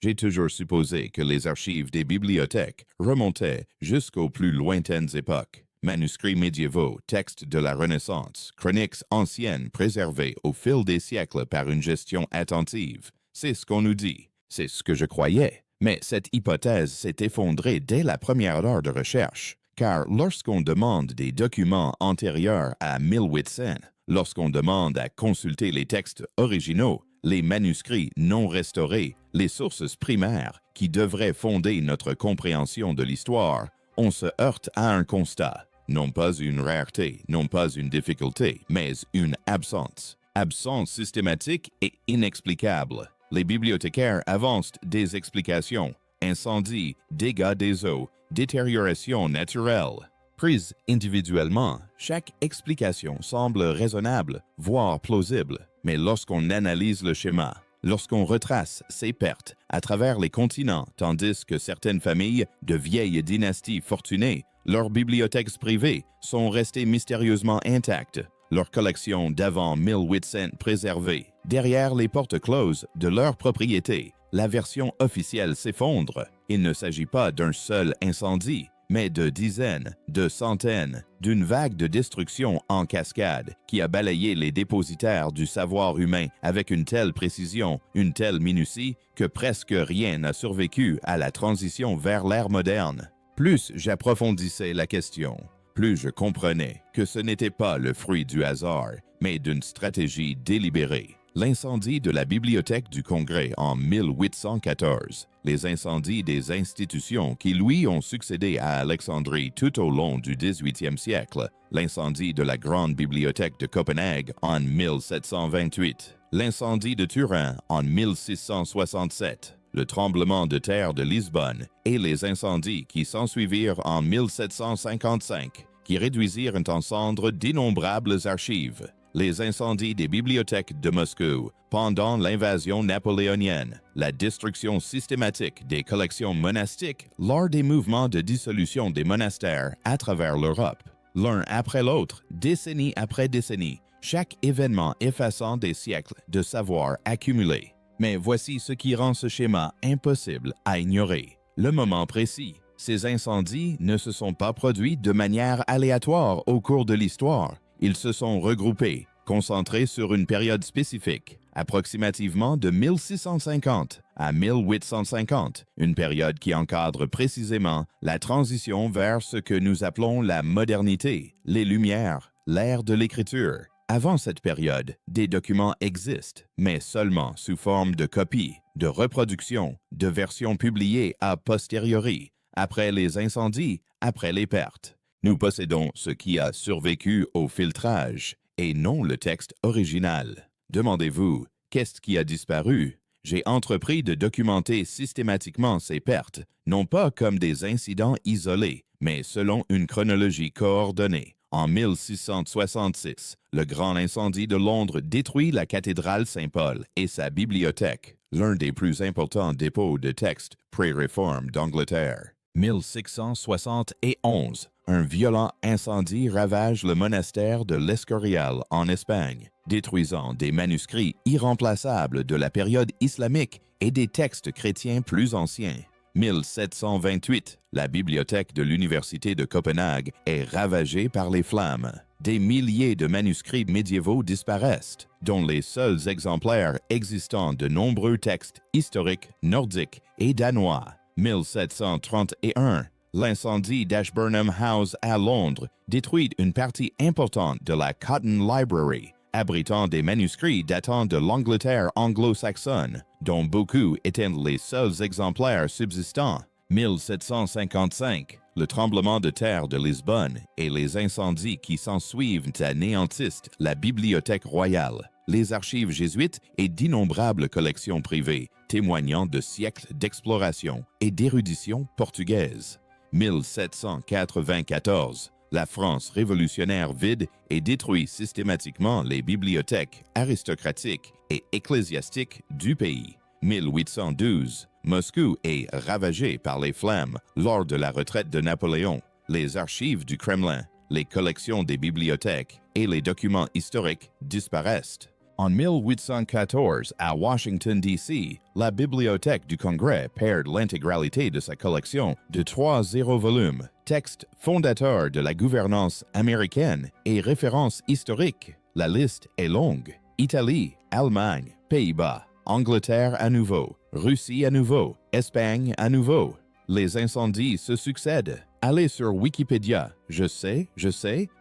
J'ai toujours supposé que les archives des bibliothèques remontaient jusqu'aux plus lointaines époques. Manuscrits médiévaux, textes de la Renaissance, chroniques anciennes préservées au fil des siècles par une gestion attentive. C'est ce qu'on nous dit. C'est ce que je croyais. Mais cette hypothèse s'est effondrée dès la première heure de recherche. Car lorsqu'on demande des documents antérieurs à 1800, lorsqu'on demande à consulter les textes originaux, les manuscrits non restaurés, les sources primaires qui devraient fonder notre compréhension de l'histoire, on se heurte à un constat. Non pas une rareté, non pas une difficulté, mais une absence. Absence systématique et inexplicable. Les bibliothécaires avancent des explications. Incendie, dégâts des eaux, détérioration naturelle. Prise individuellement, chaque explication semble raisonnable, voire plausible. Mais lorsqu'on analyse le schéma, lorsqu'on retrace ces pertes à travers les continents, tandis que certaines familles de vieilles dynasties fortunées, leurs bibliothèques privées sont restées mystérieusement intactes, leurs collections d'avant 1800 préservées, derrière les portes closes de leur propriété, la version officielle s'effondre. Il ne s'agit pas d'un seul incendie, mais de dizaines, de centaines, d'une vague de destruction en cascade qui a balayé les dépositaires du savoir humain avec une telle précision, une telle minutie, que presque rien n'a survécu à la transition vers l'ère moderne. Plus j'approfondissais la question, plus je comprenais que ce n'était pas le fruit du hasard, mais d'une stratégie délibérée. L'incendie de la Bibliothèque du Congrès en 1814, les incendies des institutions qui lui ont succédé à Alexandrie tout au long du 18e siècle, l'incendie de la Grande Bibliothèque de Copenhague en 1728, l'incendie de Turin en 1667, le tremblement de terre de Lisbonne et les incendies qui s'ensuivirent en 1755, qui réduisirent en cendres d'innombrables archives. Les incendies des bibliothèques de Moscou pendant l'invasion napoléonienne, la destruction systématique des collections monastiques lors des mouvements de dissolution des monastères à travers l'Europe. L'un après l'autre, décennie après décennie, chaque événement effaçant des siècles de savoir accumulé. Mais voici ce qui rend ce schéma impossible à ignorer. Le moment précis. Ces incendies ne se sont pas produits de manière aléatoire au cours de l'histoire. Ils se sont regroupés, concentrés sur une période spécifique, approximativement de 1650 à 1850, une période qui encadre précisément la transition vers ce que nous appelons la modernité, les Lumières, l'ère de l'écriture. Avant cette période, des documents existent, mais seulement sous forme de copies, de reproductions, de versions publiées a posteriori, après les incendies, après les pertes. Nous possédons ce qui a survécu au filtrage, et non le texte original. Demandez-vous, qu'est-ce qui a disparu? J'ai entrepris de documenter systématiquement ces pertes, non pas comme des incidents isolés, mais selon une chronologie coordonnée. En 1666, le grand incendie de Londres détruit la cathédrale Saint-Paul et sa bibliothèque, l'un des plus importants dépôts de textes pré-réforme d'Angleterre. 1671, un violent incendie ravage le monastère de l'Escorial en Espagne, détruisant des manuscrits irremplaçables de la période islamique et des textes chrétiens plus anciens. 1728, la bibliothèque de l'Université de Copenhague est ravagée par les flammes. Des milliers de manuscrits médiévaux disparaissent, dont les seuls exemplaires existant de nombreux textes historiques, nordiques et danois. 1731, l'incendie d'Ashburnham House à Londres détruit une partie importante de la Cotton Library, abritant des manuscrits datant de l'Angleterre anglo-saxonne, dont beaucoup étaient les seuls exemplaires subsistants. 1755, le tremblement de terre de Lisbonne et les incendies qui s'ensuivent anéantissent la Bibliothèque royale, les archives jésuites et d'innombrables collections privées, témoignant de siècles d'exploration et d'érudition portugaise. 1794, la France révolutionnaire vide et détruit systématiquement les bibliothèques aristocratiques et ecclésiastiques du pays. 1812, Moscou est ravagée par les flammes lors de la retraite de Napoléon. Les archives du Kremlin, les collections des bibliothèques et les documents historiques disparaissent. En 1814, à Washington, D.C., la Bibliothèque du Congrès perd l'intégralité de sa collection de 3 volumes, textes fondateurs de la gouvernance américaine et références historiques. La liste est longue. Italie, Allemagne, Pays-Bas, Angleterre à nouveau, Russie à nouveau, Espagne à nouveau. Les incendies se succèdent. Allez sur Wikipédia, je sais,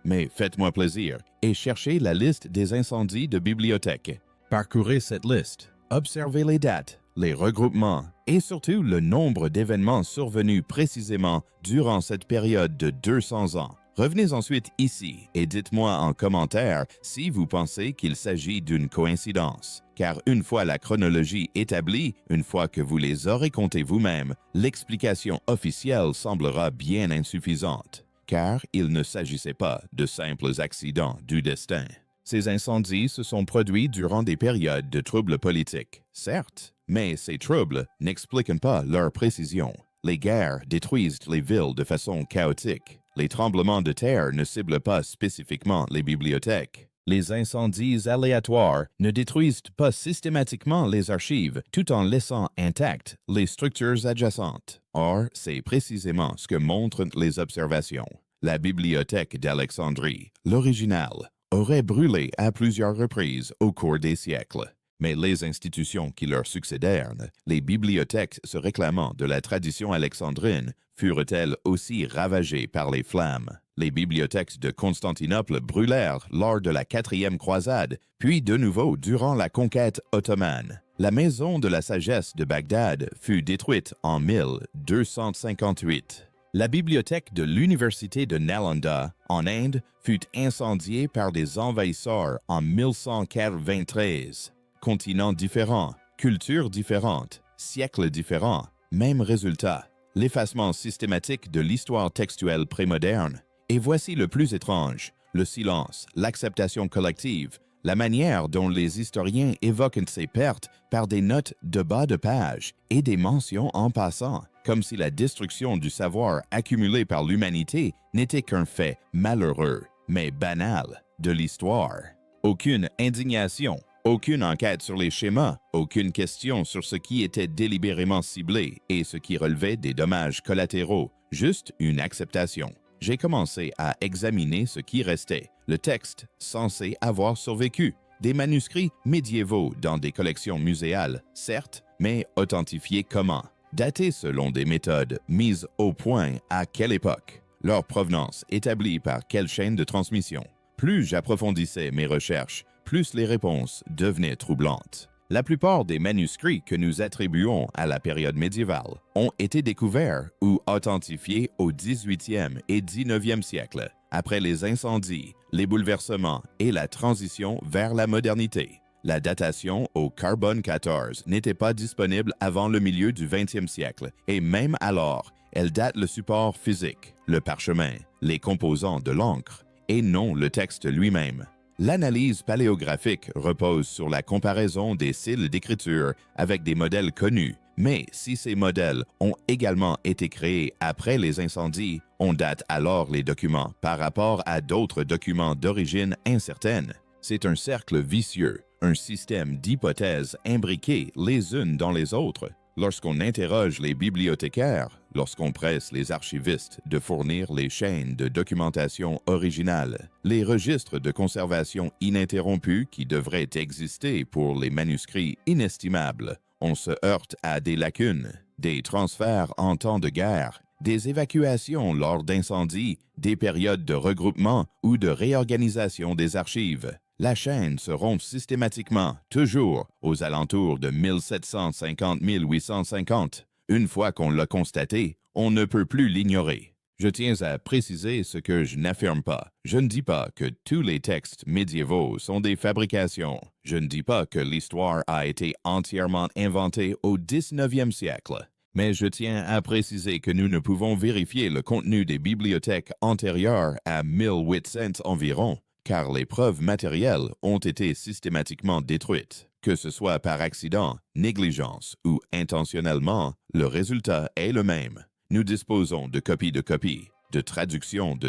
mais faites-moi plaisir, et cherchez la liste des incendies de bibliothèques. Parcourez cette liste. Observez les dates, les regroupements et surtout le nombre d'événements survenus précisément durant cette période de 200 ans. Revenez ensuite ici et dites-moi en commentaire si vous pensez qu'il s'agit d'une coïncidence. Car une fois la chronologie établie, une fois que vous les aurez comptés vous-même, l'explication officielle semblera bien insuffisante. Car il ne s'agissait pas de simples accidents du destin. Ces incendies se sont produits durant des périodes de troubles politiques, certes, mais ces troubles n'expliquent pas leur précision. Les guerres détruisent les villes de façon chaotique. Les tremblements de terre ne ciblent pas spécifiquement les bibliothèques. Les incendies aléatoires ne détruisent pas systématiquement les archives tout en laissant intactes les structures adjacentes. Or, c'est précisément ce que montrent les observations. La bibliothèque d'Alexandrie, l'original, aurait brûlé à plusieurs reprises au cours des siècles. Mais les institutions qui leur succédèrent, les bibliothèques se réclamant de la tradition alexandrine, furent-elles aussi ravagées par les flammes. Les bibliothèques de Constantinople brûlèrent lors de la 4e croisade, puis de nouveau durant la conquête ottomane. La maison de la sagesse de Bagdad fut détruite en 1258. La bibliothèque de l'université de Nalanda, en Inde, fut incendiée par des envahisseurs en 1193. Continents différents, cultures différentes, siècles différents, même résultat. L'effacement systématique de l'histoire textuelle prémoderne. Et voici le plus étrange, le silence, l'acceptation collective, la manière dont les historiens évoquent ces pertes par des notes de bas de page et des mentions en passant, comme si la destruction du savoir accumulé par l'humanité n'était qu'un fait malheureux, mais banal, de l'histoire. Aucune indignation, aucune enquête sur les schémas, aucune question sur ce qui était délibérément ciblé et ce qui relevait des dommages collatéraux, juste une acceptation. J'ai commencé à examiner ce qui restait, le texte censé avoir survécu, des manuscrits médiévaux dans des collections muséales, certes, mais authentifiés comment? Datés selon des méthodes mises au point à quelle époque? Leur provenance établie par quelle chaîne de transmission? Plus j'approfondissais mes recherches, plus les réponses devenaient troublantes. La plupart des manuscrits que nous attribuons à la période médiévale ont été découverts ou authentifiés au 18e et 19e siècle, après les incendies, les bouleversements et la transition vers la modernité. La datation au carbone 14 n'était pas disponible avant le milieu du 20e siècle, et même alors, elle date le support physique, le parchemin, les composants de l'encre, et non le texte lui-même. L'analyse paléographique repose sur la comparaison des styles d'écriture avec des modèles connus, mais si ces modèles ont également été créés après les incendies, on date alors les documents par rapport à d'autres documents d'origine incertaine. C'est un cercle vicieux, un système d'hypothèses imbriquées les unes dans les autres. Lorsqu'on interroge les bibliothécaires, lorsqu'on presse les archivistes de fournir les chaînes de documentation originales, les registres de conservation ininterrompus qui devraient exister pour les manuscrits inestimables, on se heurte à des lacunes, des transferts en temps de guerre, des évacuations lors d'incendies, des périodes de regroupement ou de réorganisation des archives. La chaîne se rompt systématiquement, toujours, aux alentours de 1750-1850. Une fois qu'on l'a constaté, on ne peut plus l'ignorer. Je tiens à préciser ce que je n'affirme pas. Je ne dis pas que tous les textes médiévaux sont des fabrications. Je ne dis pas que l'histoire a été entièrement inventée au 19e siècle. Mais je tiens à préciser que nous ne pouvons vérifier le contenu des bibliothèques antérieures à 1800 environ, car les preuves matérielles ont été systématiquement détruites. Que ce soit par accident, négligence ou intentionnellement, le résultat est le même. Nous disposons de copies, de traductions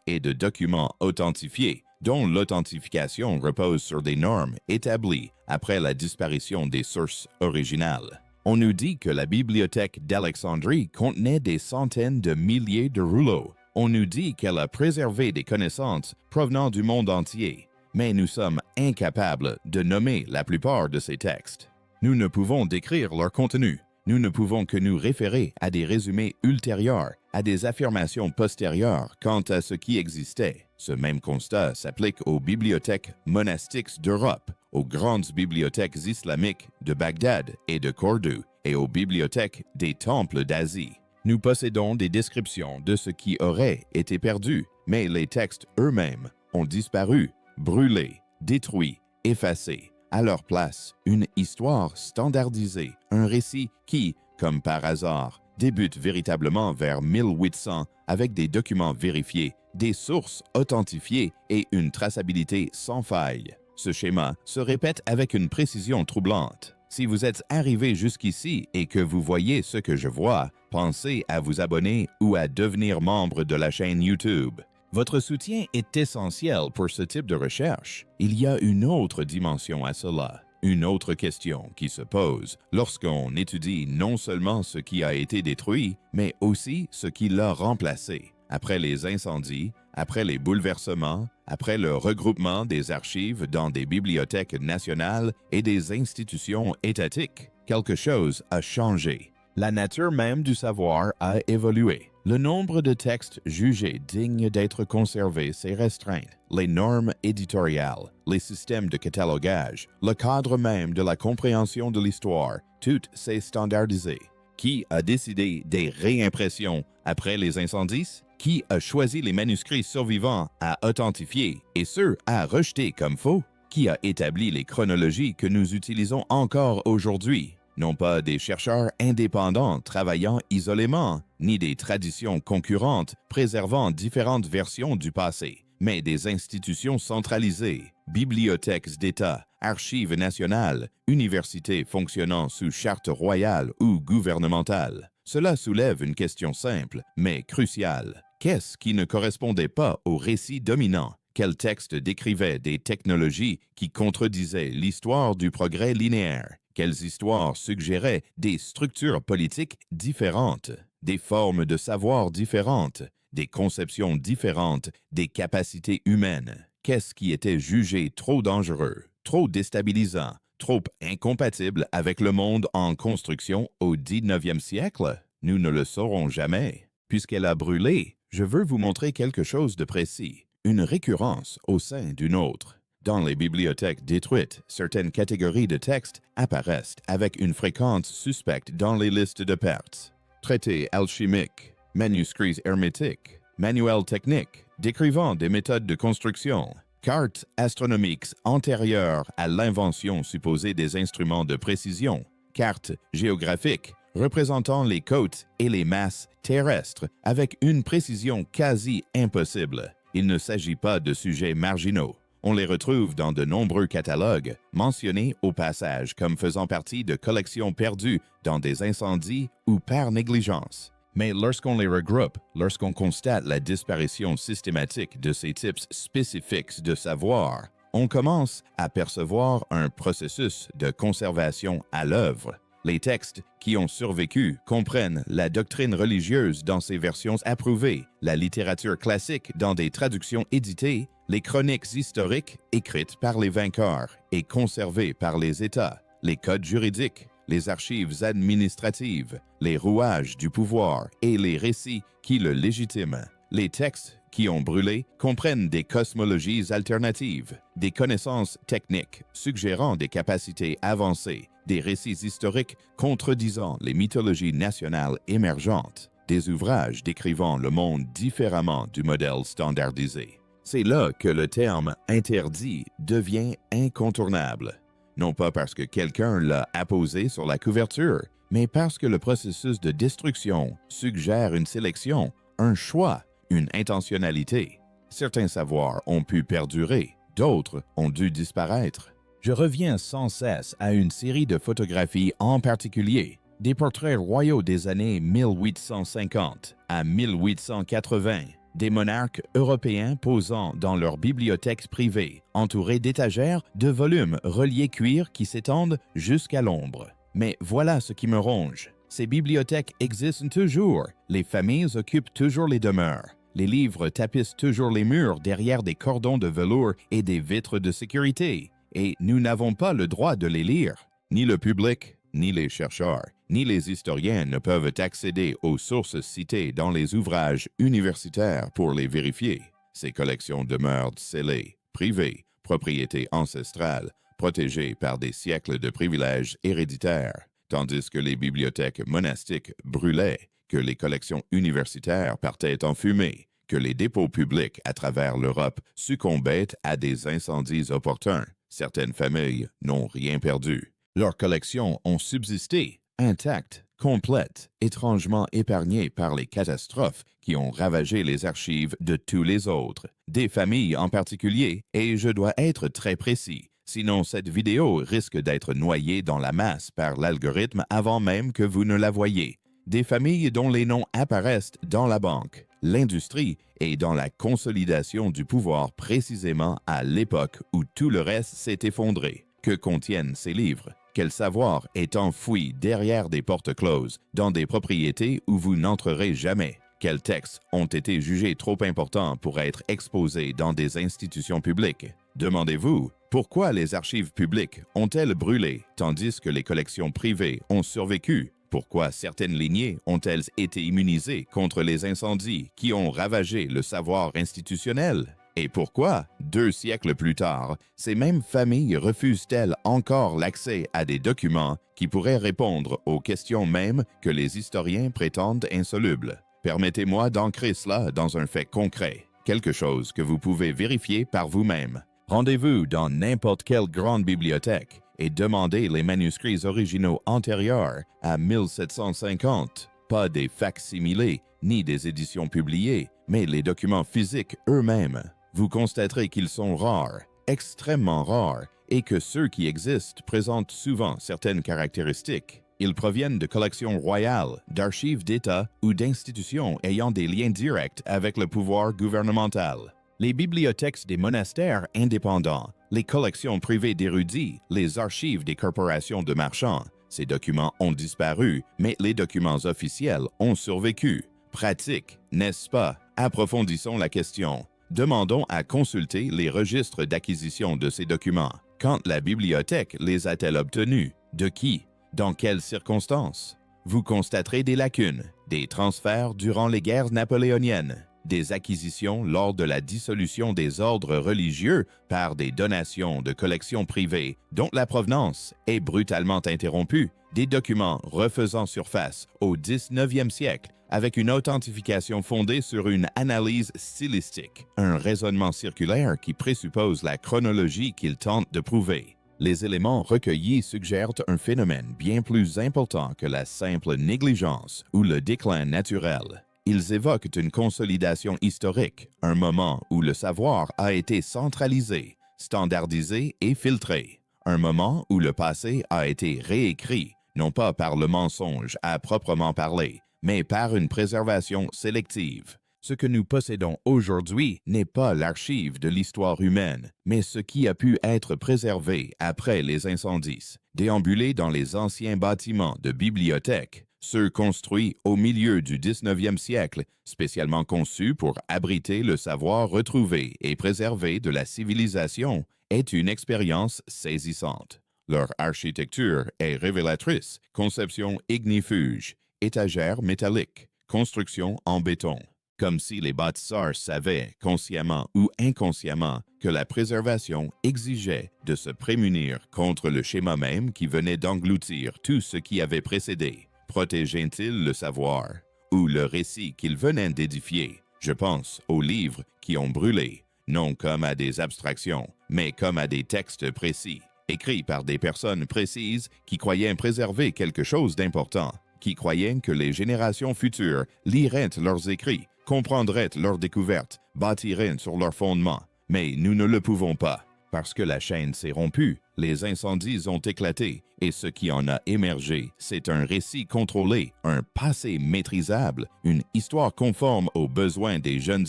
et de documents authentifiés, dont l'authentification repose sur des normes établies après la disparition des sources originales. On nous dit que la bibliothèque d'Alexandrie contenait des centaines de milliers de rouleaux. On nous dit qu'elle a préservé des connaissances provenant du monde entier, mais nous sommes incapables de nommer la plupart de ces textes. Nous ne pouvons décrire leur contenu. Nous ne pouvons que nous référer à des résumés ultérieurs, à des affirmations postérieures quant à ce qui existait. Ce même constat s'applique aux bibliothèques monastiques d'Europe, aux grandes bibliothèques islamiques de Bagdad et de Cordoue, et aux bibliothèques des temples d'Asie. Nous possédons des descriptions de ce qui aurait été perdu, mais les textes eux-mêmes ont disparu, brûlés, détruits, effacés. À leur place, une histoire standardisée, un récit qui, comme par hasard, débute véritablement vers 1800 avec des documents vérifiés, des sources authentifiées et une traçabilité sans faille. Ce schéma se répète avec une précision troublante. Si vous êtes arrivé jusqu'ici et que vous voyez ce que je vois, pensez à vous abonner ou à devenir membre de la chaîne YouTube. Votre soutien est essentiel pour ce type de recherche. Il y a une autre dimension à cela, une autre question qui se pose lorsqu'on étudie non seulement ce qui a été détruit, mais aussi ce qui l'a remplacé. Après les incendies, après les bouleversements, après le regroupement des archives dans des bibliothèques nationales et des institutions étatiques, quelque chose a changé. La nature même du savoir a évolué. Le nombre de textes jugés dignes d'être conservés s'est restreint. Les normes éditoriales, les systèmes de catalogage, le cadre même de la compréhension de l'histoire, tout s'est standardisé. Qui a décidé des réimpressions après les incendies? Qui a choisi les manuscrits survivants à authentifier et ceux à rejeter comme faux? Qui a établi les chronologies que nous utilisons encore aujourd'hui? Non pas des chercheurs indépendants travaillant isolément, ni des traditions concurrentes préservant différentes versions du passé, mais des institutions centralisées, bibliothèques d'État, archives nationales, universités fonctionnant sous charte royale ou gouvernementale. Cela soulève une question simple, mais cruciale. Qu'est-ce qui ne correspondait pas au récit dominant? Quel texte décrivait des technologies qui contredisaient l'histoire du progrès linéaire? Quelles histoires suggéraient des structures politiques différentes, des formes de savoir différentes, des conceptions différentes, des capacités humaines? Qu'est-ce qui était jugé trop dangereux, trop déstabilisant, trop incompatible avec le monde en construction au 19e siècle? Nous ne le saurons jamais. Puisqu'elle a brûlé, je veux vous montrer quelque chose de précis, une récurrence au sein d'une autre. Dans les bibliothèques détruites, certaines catégories de textes apparaissent avec une fréquence suspecte dans les listes de pertes. Traités alchimiques, manuscrits hermétiques, manuels techniques, décrivant des méthodes de construction, cartes astronomiques antérieures à l'invention supposée des instruments de précision, cartes géographiques représentant les côtes et les masses terrestres avec une précision quasi impossible. Il ne s'agit pas de sujets marginaux. On les retrouve dans de nombreux catalogues, mentionnés au passage comme faisant partie de collections perdues dans des incendies ou par négligence. Mais lorsqu'on les regroupe, lorsqu'on constate la disparition systématique de ces types spécifiques de savoir, on commence à percevoir un processus de conservation à l'œuvre. Les textes qui ont survécu comprennent la doctrine religieuse dans ses versions approuvées, la littérature classique dans des traductions éditées, les chroniques historiques écrites par les vainqueurs et conservées par les États, les codes juridiques, les archives administratives, les rouages du pouvoir et les récits qui le légitiment. Les textes qui ont brûlé comprennent des cosmologies alternatives, des connaissances techniques suggérant des capacités avancées, des récits historiques contredisant les mythologies nationales émergentes, des ouvrages décrivant le monde différemment du modèle standardisé. C'est là que le terme « interdit » devient incontournable. Non pas parce que quelqu'un l'a apposé sur la couverture, mais parce que le processus de destruction suggère une sélection, un choix, une intentionnalité. Certains savoirs ont pu perdurer, d'autres ont dû disparaître. Je reviens sans cesse à une série de photographies en particulier, des portraits royaux des années 1850 à 1880, Des monarques européens posant dans leurs bibliothèques privées, entourés d'étagères de volumes reliés cuir qui s'étendent jusqu'à l'ombre. Mais voilà ce qui me ronge. Ces bibliothèques existent toujours. Les familles occupent toujours les demeures. Les livres tapissent toujours les murs derrière des cordons de velours et des vitres de sécurité. Et nous n'avons pas le droit de les lire. Ni le public, ni les chercheurs, ni les historiens ne peuvent accéder aux sources citées dans les ouvrages universitaires pour les vérifier. Ces collections demeurent scellées, privées, propriété ancestrale, protégées par des siècles de privilèges héréditaires, tandis que les bibliothèques monastiques brûlaient, que les collections universitaires partaient en fumée, que les dépôts publics à travers l'Europe succombaient à des incendies opportuns. Certaines familles n'ont rien perdu. Leurs collections ont subsisté, intactes, complètes, étrangement épargnées par les catastrophes qui ont ravagé les archives de tous les autres, des familles en particulier, et je dois être très précis, sinon cette vidéo risque d'être noyée dans la masse par l'algorithme avant même que vous ne la voyiez. Des familles dont les noms apparaissent dans la banque, l'industrie et dans la consolidation du pouvoir précisément à l'époque où tout le reste s'est effondré. Que contiennent ces livres? Quel savoir est enfoui derrière des portes closes, dans des propriétés où vous n'entrerez jamais? Quels textes ont été jugés trop importants pour être exposés dans des institutions publiques? Demandez-vous, pourquoi les archives publiques ont-elles brûlé, tandis que les collections privées ont survécu? Pourquoi certaines lignées ont-elles été immunisées contre les incendies qui ont ravagé le savoir institutionnel? Et pourquoi, 2 siècles plus tard, ces mêmes familles refusent-elles encore l'accès à des documents qui pourraient répondre aux questions mêmes que les historiens prétendent insolubles? Permettez-moi d'ancrer cela dans un fait concret, quelque chose que vous pouvez vérifier par vous-même. Rendez-vous dans n'importe quelle grande bibliothèque et demandez les manuscrits originaux antérieurs à 1750, pas des fac-similés ni des éditions publiées, mais les documents physiques eux-mêmes. Vous constaterez qu'ils sont rares, extrêmement rares, et que ceux qui existent présentent souvent certaines caractéristiques. Ils proviennent de collections royales, d'archives d'État ou d'institutions ayant des liens directs avec le pouvoir gouvernemental. Les bibliothèques des monastères indépendants, les collections privées d'érudits, les archives des corporations de marchands. Ces documents ont disparu, mais les documents officiels ont survécu. Pratique, n'est-ce pas? Approfondissons la question. Demandons à consulter les registres d'acquisition de ces documents. Quand la bibliothèque les a-t-elle obtenus? De qui? Dans quelles circonstances? Vous constaterez des lacunes, des transferts durant les guerres napoléoniennes, des acquisitions lors de la dissolution des ordres religieux par des donations de collections privées dont la provenance est brutalement interrompue, des documents refaisant surface au XIXe siècle avec une authentification fondée sur une analyse stylistique, un raisonnement circulaire qui présuppose la chronologie qu'il tente de prouver. Les éléments recueillis suggèrent un phénomène bien plus important que la simple négligence ou le déclin naturel. Ils évoquent une consolidation historique, un moment où le savoir a été centralisé, standardisé et filtré, un moment où le passé a été réécrit, non pas par le mensonge à proprement parler, mais par une préservation sélective. Ce que nous possédons aujourd'hui n'est pas l'archive de l'histoire humaine, mais ce qui a pu être préservé après les incendies. Déambuler dans les anciens bâtiments de bibliothèques, ceux construits au milieu du 19e siècle, spécialement conçus pour abriter le savoir retrouvé et préservé de la civilisation, est une expérience saisissante. Leur architecture est révélatrice, conception ignifuge, étagères métalliques, construction en béton. Comme si les bâtisseurs savaient, consciemment ou inconsciemment, que la préservation exigeait de se prémunir contre le schéma même qui venait d'engloutir tout ce qui avait précédé. Protégeait-il le savoir ou le récit qu'il venait d'édifier? Je pense aux livres qui ont brûlé, non comme à des abstractions, mais comme à des textes précis, écrits par des personnes précises qui croyaient préserver quelque chose d'important, qui croyaient que les générations futures liraient leurs écrits, comprendraient leurs découvertes, bâtiraient sur leurs fondements. Mais nous ne le pouvons pas. Parce que la chaîne s'est rompue, les incendies ont éclaté, et ce qui en a émergé, c'est un récit contrôlé, un passé maîtrisable, une histoire conforme aux besoins des jeunes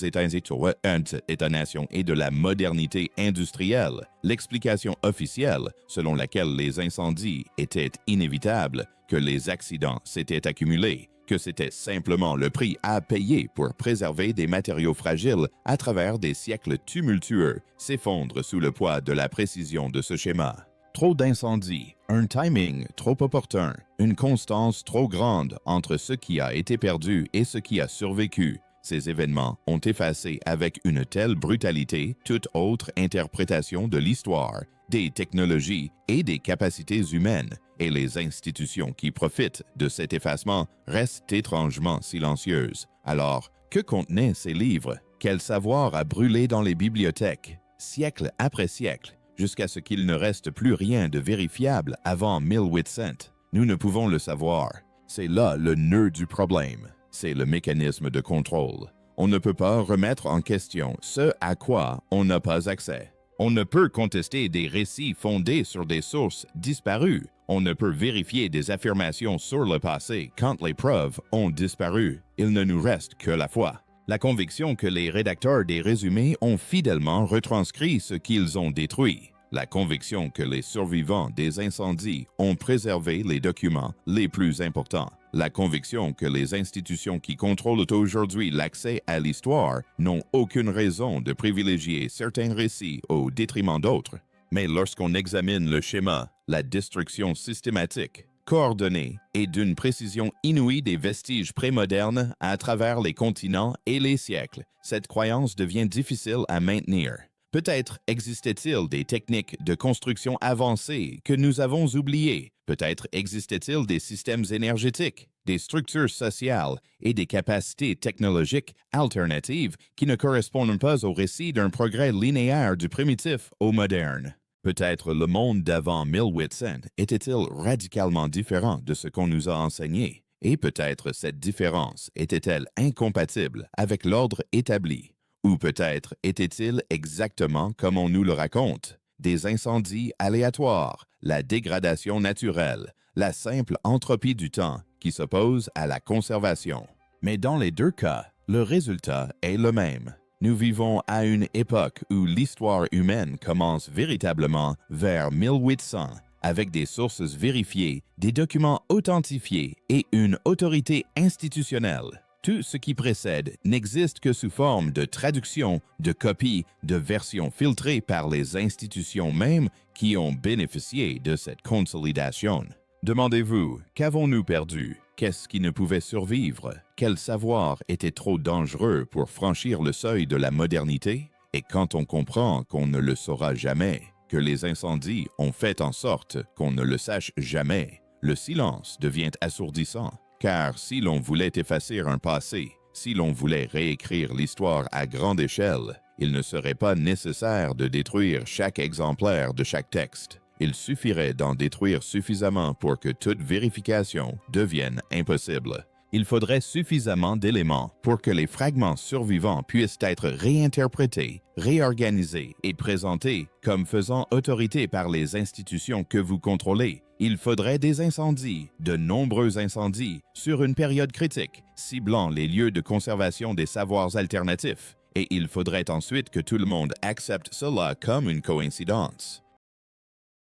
États-nations et de la modernité industrielle. L'explication officielle, selon laquelle les incendies étaient inévitables, que les accidents s'étaient accumulés, que c'était simplement le prix à payer pour préserver des matériaux fragiles à travers des siècles tumultueux, s'effondre sous le poids de la précision de ce schéma. Trop d'incendies, un timing trop opportun, une constance trop grande entre ce qui a été perdu et ce qui a survécu. Ces événements ont effacé avec une telle brutalité toute autre interprétation de l'histoire, des technologies et des capacités humaines, et les institutions qui profitent de cet effacement restent étrangement silencieuses. Alors, que contenaient ces livres? Quel savoir a brûlé dans les bibliothèques, siècle après siècle, jusqu'à ce qu'il ne reste plus rien de vérifiable avant 1800? Nous ne pouvons le savoir. C'est là le nœud du problème. C'est le mécanisme de contrôle. On ne peut pas remettre en question ce à quoi on n'a pas accès. On ne peut contester des récits fondés sur des sources disparues. On ne peut vérifier des affirmations sur le passé quand les preuves ont disparu. Il ne nous reste que la foi. La conviction que les rédacteurs des résumés ont fidèlement retranscrit ce qu'ils ont détruit. La conviction que les survivants des incendies ont préservé les documents les plus importants. La conviction que les institutions qui contrôlent aujourd'hui l'accès à l'histoire n'ont aucune raison de privilégier certains récits au détriment d'autres. Mais lorsqu'on examine le schéma, la destruction systématique, coordonnée et d'une précision inouïe des vestiges prémodernes à travers les continents et les siècles, cette croyance devient difficile à maintenir. Peut-être existait-il des techniques de construction avancées que nous avons oubliées. Peut-être existait-il des systèmes énergétiques, des structures sociales et des capacités technologiques alternatives qui ne correspondent pas au récit d'un progrès linéaire du primitif au moderne. Peut-être le monde d'avant 1800 était-il radicalement différent de ce qu'on nous a enseigné, et peut-être cette différence était-elle incompatible avec l'ordre établi. Ou peut-être était-il exactement comme on nous le raconte, des incendies aléatoires, la dégradation naturelle, la simple entropie du temps qui s'oppose à la conservation. Mais dans les deux cas, le résultat est le même. Nous vivons à une époque où l'histoire humaine commence véritablement vers 1800, avec des sources vérifiées, des documents authentifiés et une autorité institutionnelle. Tout ce qui précède n'existe que sous forme de traduction, de copies, de versions filtrées par les institutions mêmes qui ont bénéficié de cette consolidation. Demandez-vous, qu'avons-nous perdu? Qu'est-ce qui ne pouvait survivre? Quel savoir était trop dangereux pour franchir le seuil de la modernité? Et quand on comprend qu'on ne le saura jamais, que les incendies ont fait en sorte qu'on ne le sache jamais, le silence devient assourdissant. Car si l'on voulait effacer un passé, si l'on voulait réécrire l'histoire à grande échelle, il ne serait pas nécessaire de détruire chaque exemplaire de chaque texte. Il suffirait d'en détruire suffisamment pour que toute vérification devienne impossible. Il faudrait suffisamment d'éléments pour que les fragments survivants puissent être réinterprétés, réorganisés et présentés comme faisant autorité par les institutions que vous contrôlez. Il faudrait des incendies, de nombreux incendies, sur une période critique, ciblant les lieux de conservation des savoirs alternatifs. Et il faudrait ensuite que tout le monde accepte cela comme une coïncidence.